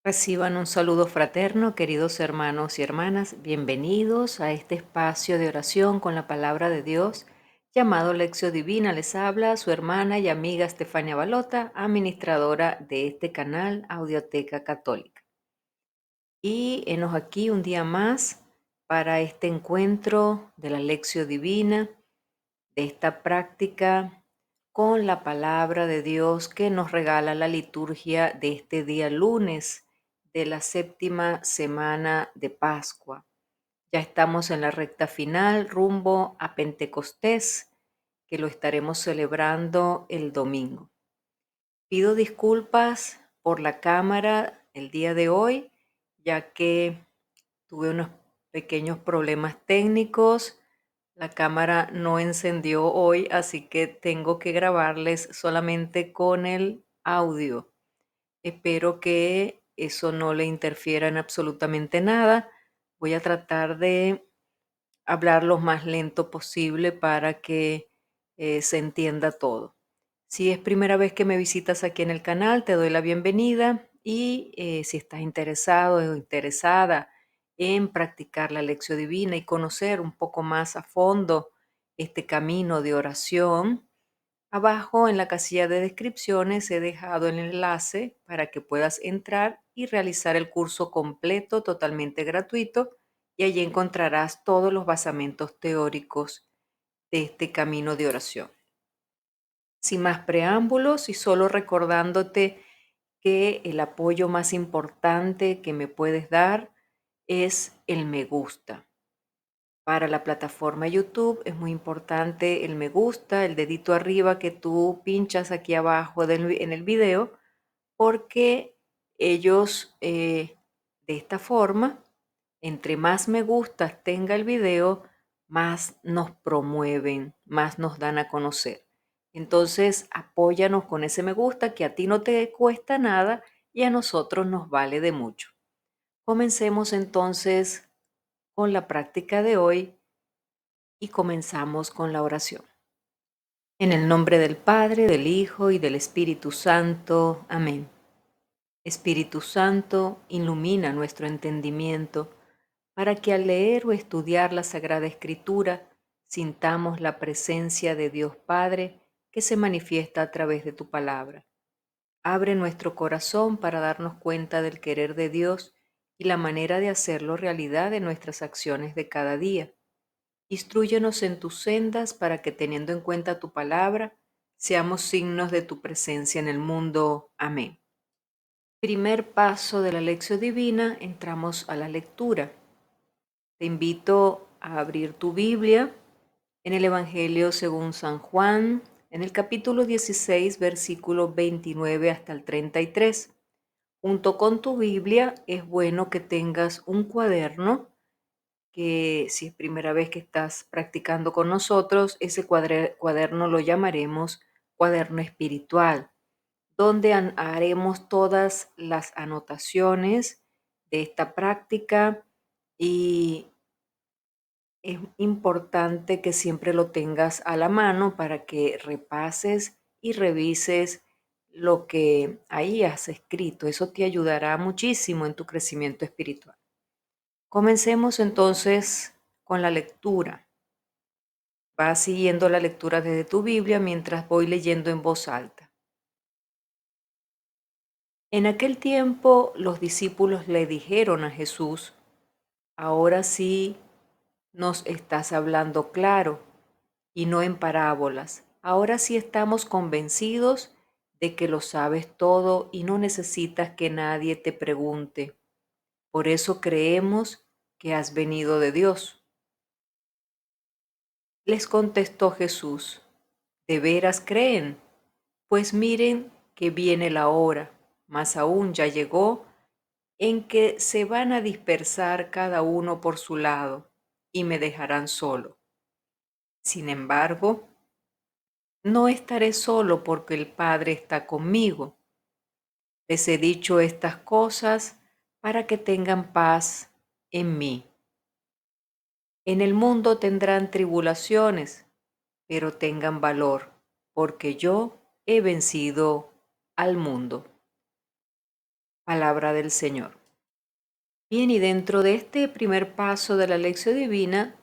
Reciban un saludo fraterno, queridos hermanos y hermanas. Bienvenidos a este espacio de oración con la palabra de Dios, llamado Lección Divina. Les habla su hermana y amiga Estefania Balota, administradora de este canal Audioteca Católica. Y enos aquí un día más para este encuentro de la Lección Divina, de esta práctica con la palabra de Dios que nos regala la liturgia de este día lunes de la séptima semana de Pascua. Ya estamos en la recta final rumbo a Pentecostés, que lo estaremos celebrando el domingo. Pido disculpas por la cámara el día de hoy, ya que tuve unos pequeños problemas técnicos. La cámara no encendió hoy, así que tengo que grabarles solamente con el audio. Espero que eso no le interfiera en absolutamente nada. Voy a tratar de hablar lo más lento posible para que se entienda todo. Si es primera vez que me visitas aquí en el canal, te doy la bienvenida y si estás interesado o interesada en practicar la lección divina y conocer un poco más a fondo este camino de oración, abajo en la casilla de descripciones he dejado el enlace para que puedas entrar y realizar el curso completo totalmente gratuito y allí encontrarás todos los basamentos teóricos de este camino de oración. Sin más preámbulos y solo recordándote que el apoyo más importante que me puedes dar es el me gusta. Para la plataforma YouTube es muy importante el me gusta, el dedito arriba que tú pinchas aquí abajo en el video, porque ellos de esta forma, entre más me gustas tenga el video, más nos promueven, más nos dan a conocer. Entonces, apóyanos con ese me gusta que a ti no te cuesta nada y a nosotros nos vale de mucho. Comencemos entonces con la práctica de hoy y comenzamos con la oración. En el nombre del Padre, del Hijo y del Espíritu Santo. Amén. Espíritu Santo, ilumina nuestro entendimiento para que al leer o estudiar la Sagrada Escritura sintamos la presencia de Dios Padre que se manifiesta a través de tu palabra. Abre nuestro corazón para darnos cuenta del querer de Dios y la manera de hacerlo realidad en nuestras acciones de cada día. Instrúyenos en tus sendas para que, teniendo en cuenta tu palabra, seamos signos de tu presencia en el mundo. Amén. Primer paso de la lección divina, entramos a la lectura. Te invito a abrir tu Biblia en el Evangelio según San Juan, en el capítulo 16, versículo 29 hasta el 33. Junto con tu Biblia es bueno que tengas un cuaderno que, si es primera vez que estás practicando con nosotros, ese cuaderno lo llamaremos cuaderno espiritual, donde haremos todas las anotaciones de esta práctica y es importante que siempre lo tengas a la mano para que repases y revises lo que ahí has escrito. Eso te ayudará muchísimo en tu crecimiento espiritual. Comencemos entonces con la lectura. Vas siguiendo la lectura desde tu Biblia mientras voy leyendo en voz alta. En aquel tiempo los discípulos le dijeron a Jesús: ahora sí nos estás hablando claro y no en parábolas. Ahora sí estamos convencidos de que lo sabes todo y no necesitas que nadie te pregunte. Por eso creemos que has venido de Dios. Les contestó Jesús: ¿de veras creen? Pues miren que viene la hora, más aún ya llegó, en que se van a dispersar cada uno por su lado y me dejarán solo. Sin embargo, no estaré solo porque el Padre está conmigo. Les he dicho estas cosas para que tengan paz en mí. En el mundo tendrán tribulaciones, pero tengan valor, porque yo he vencido al mundo. Palabra del Señor. Bien, y dentro de este primer paso de la lección divina,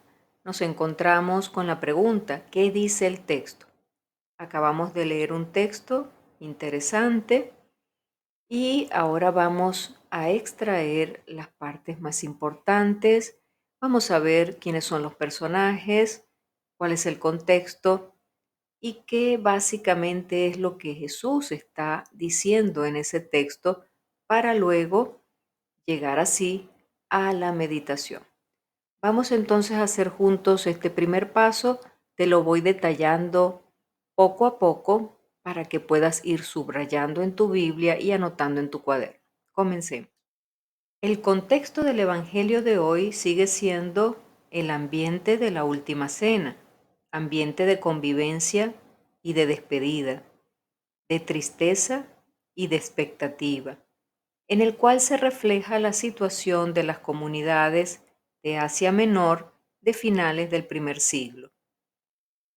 nos encontramos con la pregunta, ¿qué dice el texto? Acabamos de leer un texto interesante y ahora vamos a extraer las partes más importantes. Vamos a ver quiénes son los personajes, cuál es el contexto y qué básicamente es lo que Jesús está diciendo en ese texto para luego llegar así a la meditación. Vamos entonces a hacer juntos este primer paso. Te lo voy detallando poco a poco para que puedas ir subrayando en tu Biblia y anotando en tu cuaderno. Comencemos. El contexto del Evangelio de hoy sigue siendo el ambiente de la última cena, ambiente de convivencia y de despedida, de tristeza y de expectativa, en el cual se refleja la situación de las comunidades de Asia Menor de finales del primer siglo.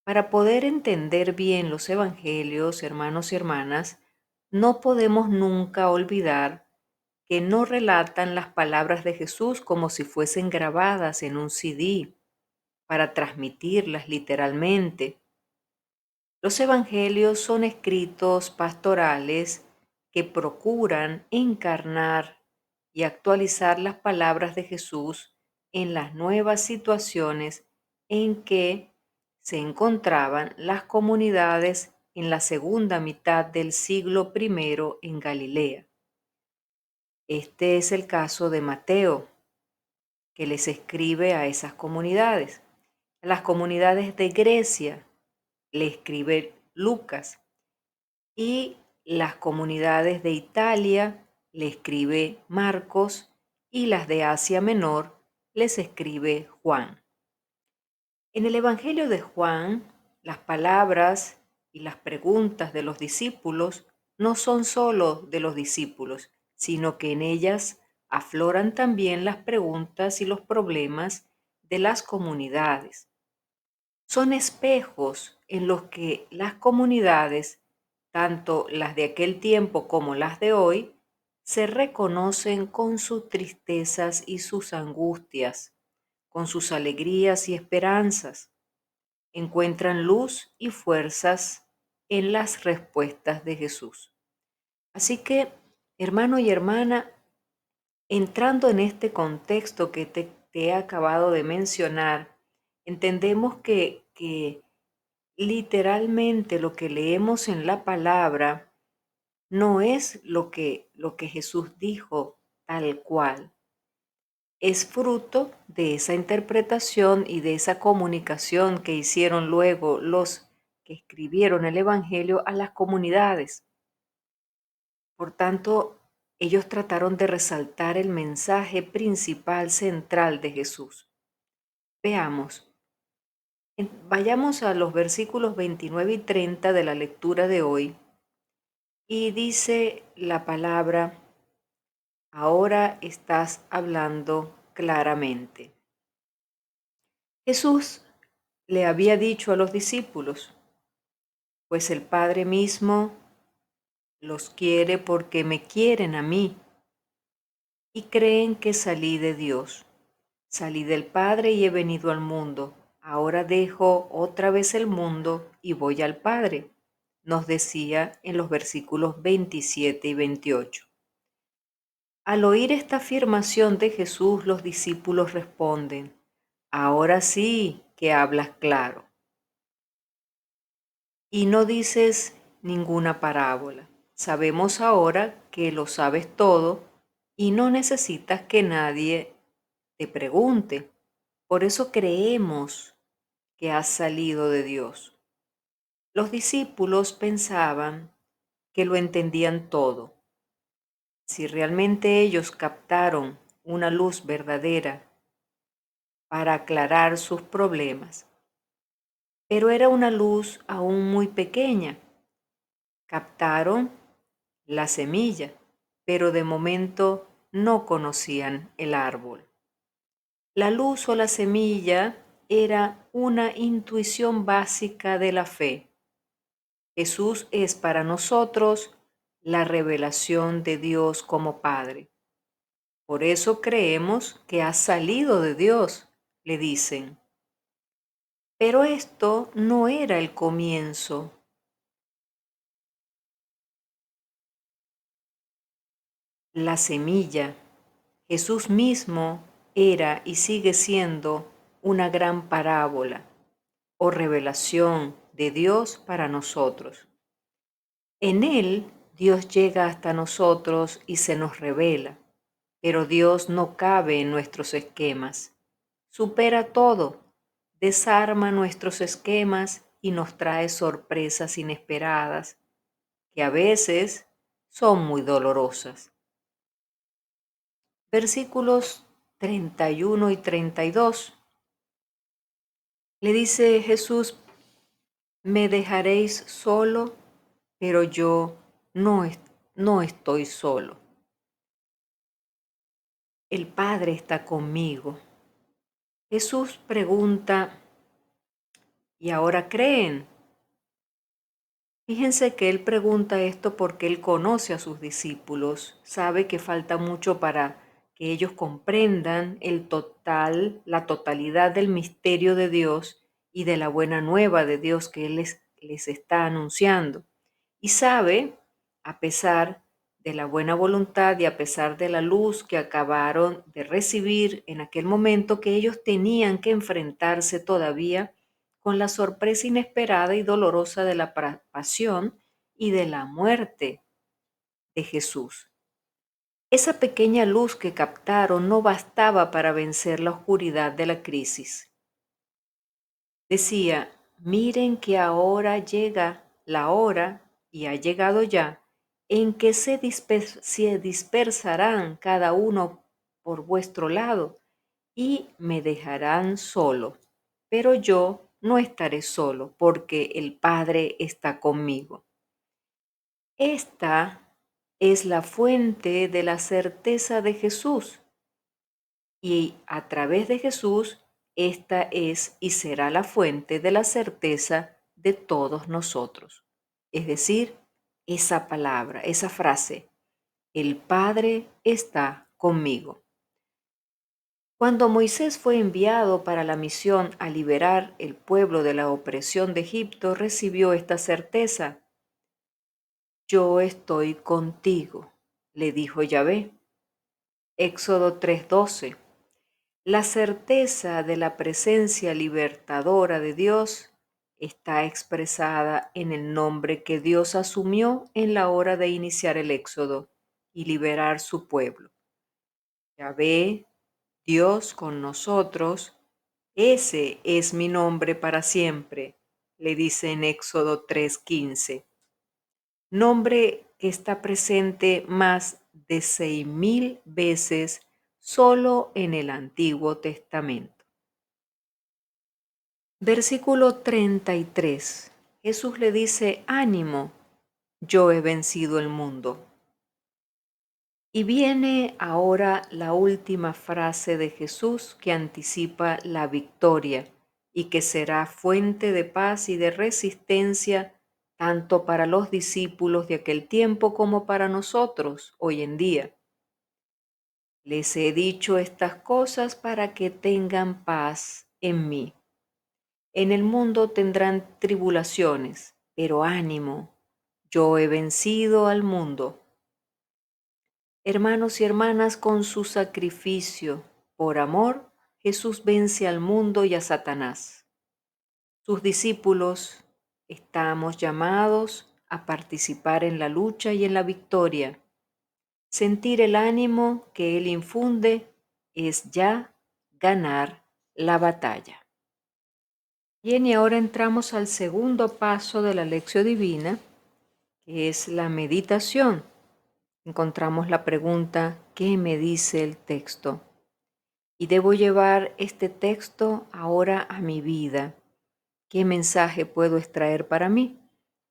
Para poder entender bien los evangelios, hermanos y hermanas, no podemos nunca olvidar que no relatan las palabras de Jesús como si fuesen grabadas en un CD para transmitirlas literalmente. Los evangelios son escritos pastorales que procuran encarnar y actualizar las palabras de Jesús en las nuevas situaciones en que se encontraban las comunidades en la segunda mitad del siglo I en Galilea. Este es el caso de Mateo, que les escribe a esas comunidades. A las comunidades de Grecia le escribe Lucas y las comunidades de Italia le escribe Marcos y las de Asia Menor les escribe Juan. En el Evangelio de Juan, las palabras y las preguntas de los discípulos no son solo de los discípulos, sino que en ellas afloran también las preguntas y los problemas de las comunidades. Son espejos en los que las comunidades, tanto las de aquel tiempo como las de hoy, se reconocen con sus tristezas y sus angustias, con sus alegrías y esperanzas. Encuentran luz y fuerzas en las respuestas de Jesús. Así que, hermano y hermana, entrando en este contexto que te he acabado de mencionar, entendemos que literalmente lo que leemos en la palabra no es lo que Jesús dijo tal cual. Es fruto de esa interpretación y de esa comunicación que hicieron luego los que escribieron el Evangelio a las comunidades. Por tanto, ellos trataron de resaltar el mensaje principal central de Jesús. Veamos. Vayamos a los versículos 29 y 30 de la lectura de hoy. Y dice la palabra, ahora estás hablando claramente. Jesús le había dicho a los discípulos, pues el Padre mismo los quiere porque me quieren a mí y creen que salí de Dios. Salí del Padre y he venido al mundo. Ahora dejo otra vez el mundo y voy al Padre, nos decía en los versículos 27 y 28. Al oír esta afirmación de Jesús, los discípulos responden, ahora sí que hablas claro. Y no dices ninguna parábola. Sabemos ahora que lo sabes todo y no necesitas que nadie te pregunte. Por eso creemos que has salido de Dios. Los discípulos pensaban que lo entendían todo. Si realmente ellos captaron una luz verdadera para aclarar sus problemas, pero era una luz aún muy pequeña. Captaron la semilla, pero de momento no conocían el árbol. La luz o la semilla era una intuición básica de la fe. Jesús es para nosotros la revelación de Dios como Padre. Por eso creemos que ha salido de Dios, le dicen. Pero esto no era el comienzo. La semilla, Jesús mismo, era y sigue siendo una gran parábola o revelación de Dios para nosotros. En Él, Dios llega hasta nosotros y se nos revela, pero Dios no cabe en nuestros esquemas. Supera todo, desarma nuestros esquemas y nos trae sorpresas inesperadas, que a veces son muy dolorosas. Versículos 31 y 32. Le dice Jesús, me dejaréis solo, pero yo no estoy solo. El Padre está conmigo. Jesús pregunta, ¿y ahora creen? Fíjense que él pregunta esto porque él conoce a sus discípulos, sabe que falta mucho para que ellos comprendan la totalidad del misterio de Dios y de la buena nueva de Dios que él les está anunciando. Y sabe, a pesar de la buena voluntad y a pesar de la luz que acabaron de recibir en aquel momento, que ellos tenían que enfrentarse todavía con la sorpresa inesperada y dolorosa de la pasión y de la muerte de Jesús. Esa pequeña luz que captaron no bastaba para vencer la oscuridad de la crisis. Decía, miren que ahora llega la hora, y ha llegado ya, en que se dispersarán cada uno por vuestro lado y me dejarán solo. Pero yo no estaré solo, porque el Padre está conmigo. Esta es la fuente de la certeza de Jesús, y a través de Jesús, esta es y será la fuente de la certeza de todos nosotros. Es decir, esa palabra, esa frase, el Padre está conmigo. Cuando Moisés fue enviado para la misión a liberar el pueblo de la opresión de Egipto, recibió esta certeza. Yo estoy contigo, le dijo Yahvé. Éxodo 3:12. La certeza de la presencia libertadora de Dios está expresada en el nombre que Dios asumió en la hora de iniciar el éxodo y liberar su pueblo. Yahvé, Dios con nosotros, ese es mi nombre para siempre, le dice en Éxodo 3:15. Nombre que está presente más de 6.000 veces solo en el Antiguo Testamento. Versículo 33. Jesús le dice, ánimo, yo he vencido el mundo. Y viene ahora la última frase de Jesús que anticipa la victoria y que será fuente de paz y de resistencia tanto para los discípulos de aquel tiempo como para nosotros hoy en día. Les he dicho estas cosas para que tengan paz en mí. En el mundo tendrán tribulaciones, pero ánimo, yo he vencido al mundo. Hermanos y hermanas, con su sacrificio por amor, Jesús vence al mundo y a Satanás. Sus discípulos estamos llamados a participar en la lucha y en la victoria. Sentir el ánimo que Él infunde es ya ganar la batalla. Bien, y ahora entramos al segundo paso de la lección divina, que es la meditación. Encontramos la pregunta, ¿qué me dice el texto? Y debo llevar este texto ahora a mi vida. ¿Qué mensaje puedo extraer para mí?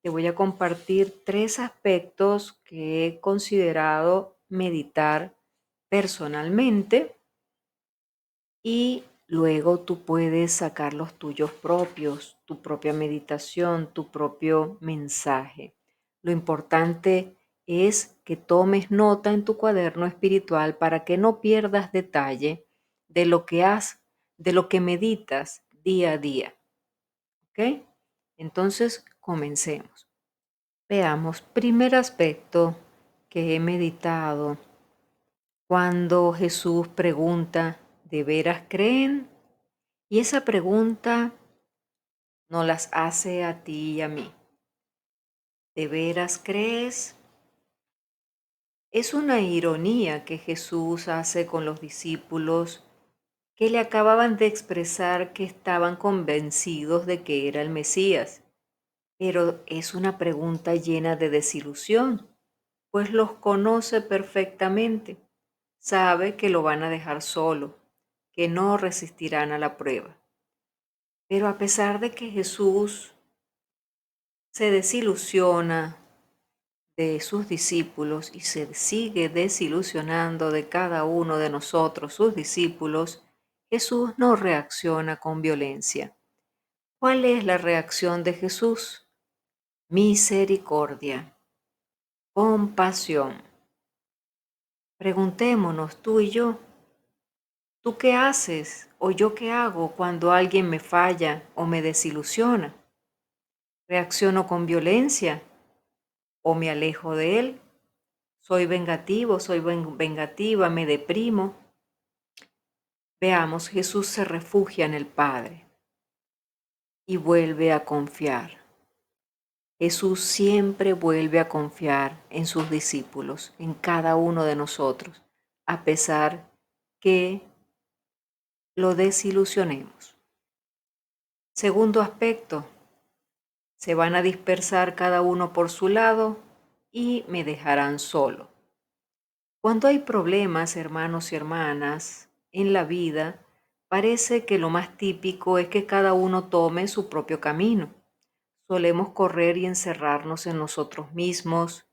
Te voy a compartir 3 aspectos que he considerado meditar personalmente y luego tú puedes sacar los tuyos propios, tu propia meditación, tu propio mensaje. Lo importante es que tomes nota en tu cuaderno espiritual para que no pierdas detalle de lo que de lo que meditas día a día. ¿Ok? Entonces, comencemos. Veamos, primer aspecto que he meditado cuando Jesús pregunta, ¿de veras creen? Y esa pregunta nos las hace a ti y a mí. ¿De veras crees? Es una ironía que Jesús hace con los discípulos que le acababan de expresar que estaban convencidos de que era el Mesías, pero es una pregunta llena de desilusión, pues los conoce perfectamente, sabe que lo van a dejar solo, que no resistirán a la prueba. Pero a pesar de que Jesús se desilusiona de sus discípulos y se sigue desilusionando de cada uno de nosotros, sus discípulos, Jesús no reacciona con violencia. ¿Cuál es la reacción de Jesús? Misericordia, compasión. Preguntémonos tú y yo, ¿tú qué haces o yo qué hago cuando alguien me falla o me desilusiona? ¿Reacciono con violencia o me alejo de él? ¿Soy vengativo, soy vengativa, me deprimo? Veamos, Jesús se refugia en el Padre y vuelve a confiar. Jesús siempre vuelve a confiar en sus discípulos, en cada uno de nosotros, a pesar que lo desilusionemos. Segundo aspecto, se van a dispersar cada uno por su lado y me dejarán solo. Cuando hay problemas, hermanos y hermanas, en la vida, parece que lo más típico es que cada uno tome su propio camino. Solemos correr y encerrarnos en nosotros mismos.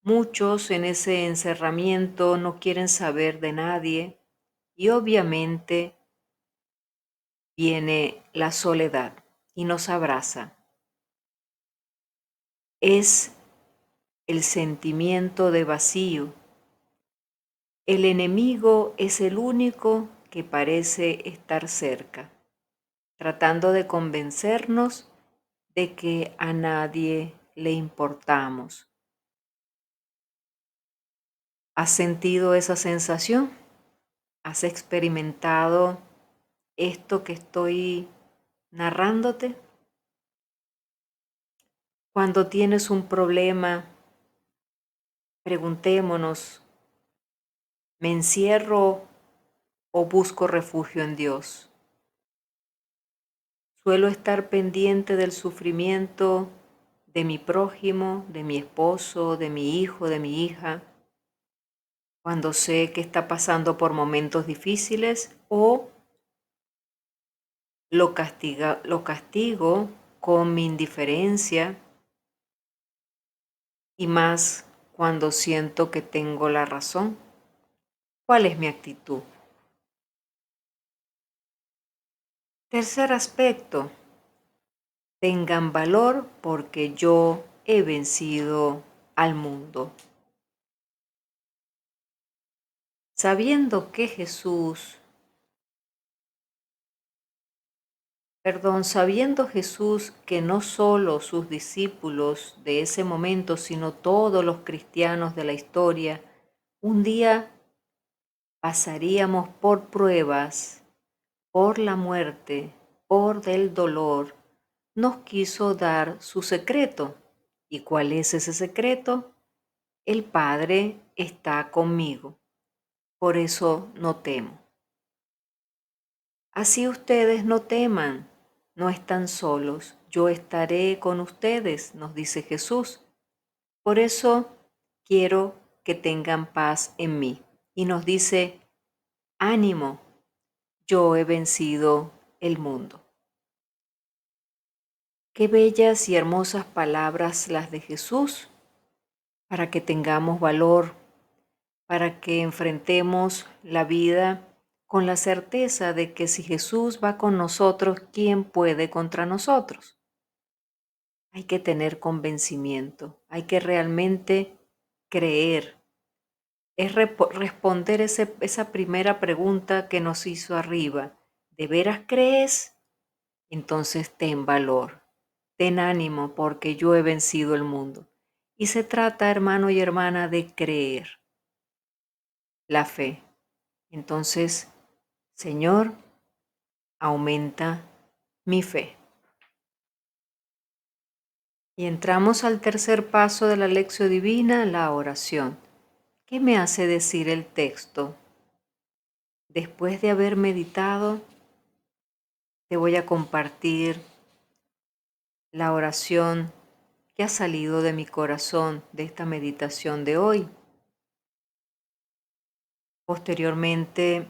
Muchos en ese encerramiento no quieren saber de nadie y obviamente viene la soledad y nos abraza. Es el sentimiento de vacío. El enemigo es el único que parece estar cerca, tratando de convencernos de que a nadie le importamos. ¿Has sentido esa sensación? ¿Has experimentado esto que estoy narrándote? Cuando tienes un problema, preguntémonos, ¿me encierro o busco refugio en Dios? Suelo estar pendiente del sufrimiento de mi prójimo, de mi esposo, de mi hijo, de mi hija, cuando sé que está pasando por momentos difíciles o lo castigo con mi indiferencia y más cuando siento que tengo la razón. ¿Cuál es mi actitud? Tercer aspecto, tengan valor porque yo he vencido al mundo. Sabiendo que sabiendo Jesús que no solo sus discípulos de ese momento, sino todos los cristianos de la historia, un día pasaríamos por pruebas, por la muerte, por el dolor, nos quiso dar su secreto. ¿Y cuál es ese secreto? El Padre está conmigo, por eso no temo. Así ustedes no teman, no están solos, yo estaré con ustedes, nos dice Jesús. Por eso quiero que tengan paz en mí. Y nos dice, ánimo, yo he vencido el mundo. Qué bellas y hermosas palabras las de Jesús para que tengamos valor, para que enfrentemos la vida con la certeza de que si Jesús va con nosotros, ¿quién puede contra nosotros? Hay que tener convencimiento, hay que realmente creer, es responder esa primera pregunta que nos hizo arriba. ¿De veras crees? Entonces ten valor, ten ánimo porque yo he vencido el mundo. Y se trata, hermano y hermana, de creer la fe. Entonces, Señor, aumenta mi fe. Y entramos al tercer paso de la lección divina, la oración. ¿Qué me hace decir el texto? Después de haber meditado, te voy a compartir la oración que ha salido de mi corazón de esta meditación de hoy. Posteriormente,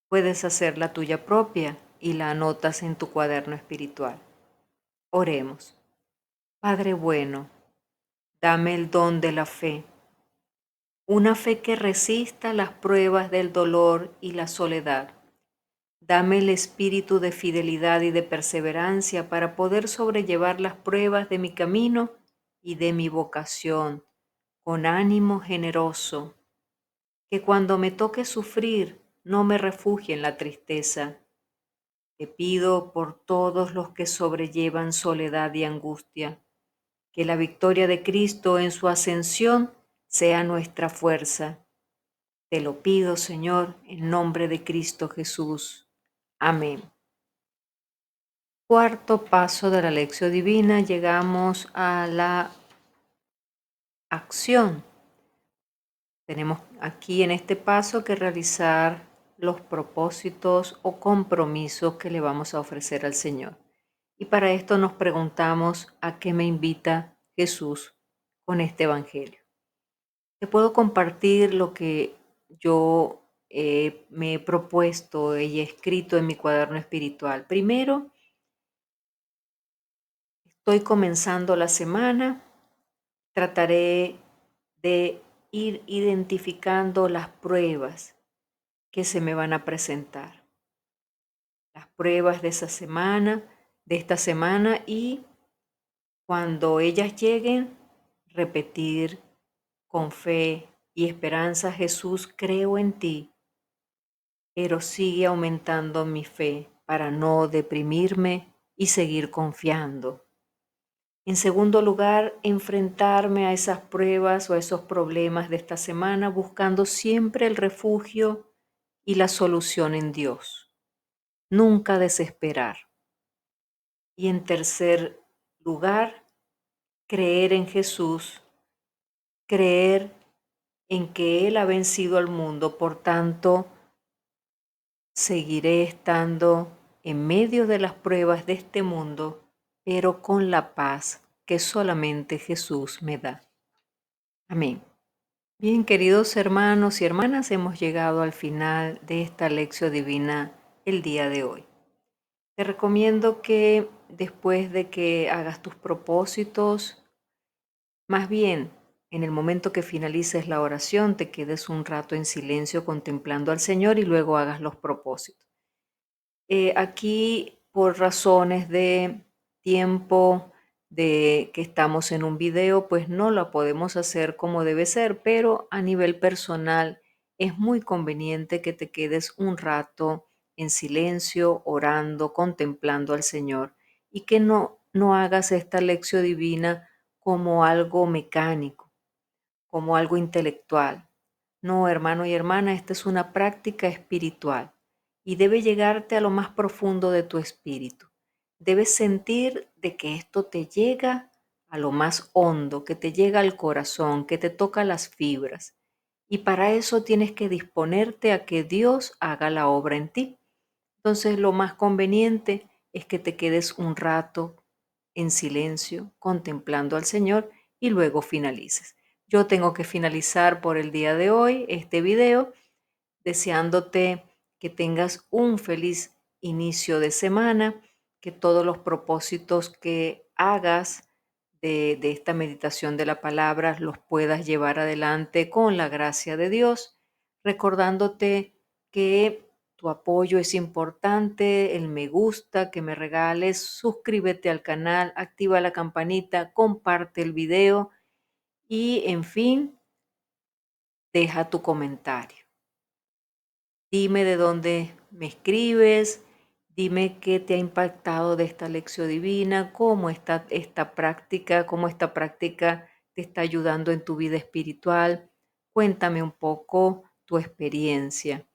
puedes hacer la tuya propia y la anotas en tu cuaderno espiritual. Oremos. Padre bueno, dame el don de la fe, una fe que resista las pruebas del dolor y la soledad. Dame el espíritu de fidelidad y de perseverancia para poder sobrellevar las pruebas de mi camino y de mi vocación con ánimo generoso, que cuando me toque sufrir no me refugie en la tristeza. Te pido por todos los que sobrellevan soledad y angustia, que la victoria de Cristo en su ascensión sea nuestra fuerza. Te lo pido, Señor, en nombre de Cristo Jesús. Amén. Cuarto paso de la lección divina, llegamos a la acción. Tenemos aquí en este paso que realizar los propósitos o compromisos que le vamos a ofrecer al Señor. Y para esto nos preguntamos a qué me invita Jesús con este Evangelio. Te puedo compartir lo que yo me he propuesto y he escrito en mi cuaderno espiritual. Primero, estoy comenzando la semana, trataré de ir identificando las pruebas que se me van a presentar. Las pruebas de esa semana, de esta semana, y cuando ellas lleguen, repetir con fe y esperanza: Jesús, creo en ti, pero sigue aumentando mi fe para no deprimirme y seguir confiando. En segundo lugar, enfrentarme a esas pruebas o a esos problemas de esta semana buscando siempre el refugio y la solución en Dios. Nunca desesperar. Y en tercer lugar, creer en Jesús, creer en que Él ha vencido al mundo, por tanto, seguiré estando en medio de las pruebas de este mundo, pero con la paz que solamente Jesús me da. Amén. Bien, queridos hermanos y hermanas, hemos llegado al final de esta lección divina el día de hoy. Te recomiendo que después de que hagas tus propósitos, más bien en el momento que finalices la oración, te quedes un rato en silencio contemplando al Señor y luego hagas los propósitos. Aquí, por razones de tiempo, de que estamos en un video, pues no la podemos hacer como debe ser, pero a nivel personal es muy conveniente que te quedes un rato en silencio, orando, contemplando al Señor, y que no hagas esta lección divina como algo mecánico, como algo intelectual. No, hermano y hermana, esta es una práctica espiritual y debe llegarte a lo más profundo de tu espíritu. Debes sentir de que esto te llega a lo más hondo, que te llega al corazón, que te toca las fibras. Y para eso tienes que disponerte a que Dios haga la obra en ti. Entonces, lo más conveniente es que te quedes un rato en silencio, contemplando al Señor y luego finalices. Yo tengo que finalizar por el día de hoy este video, deseándote que tengas un feliz inicio de semana, que todos los propósitos que hagas de esta meditación de la palabra los puedas llevar adelante con la gracia de Dios, recordándote que tu apoyo es importante, el me gusta que me regales, suscríbete al canal, activa la campanita, comparte el video Y en fin, deja tu comentario. Dime de dónde me escribes, dime qué te ha impactado de esta lección divina, cómo está esta práctica, cómo esta práctica te está ayudando en tu vida espiritual. Cuéntame un poco tu experiencia.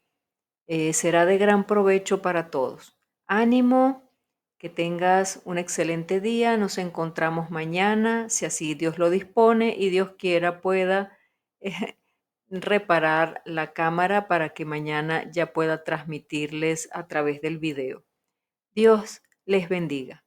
Será de gran provecho para todos. Ánimo, que tengas un excelente día. Nos encontramos mañana, si así Dios lo dispone y Dios quiera pueda reparar la cámara para que mañana ya pueda transmitirles a través del video. Dios les bendiga.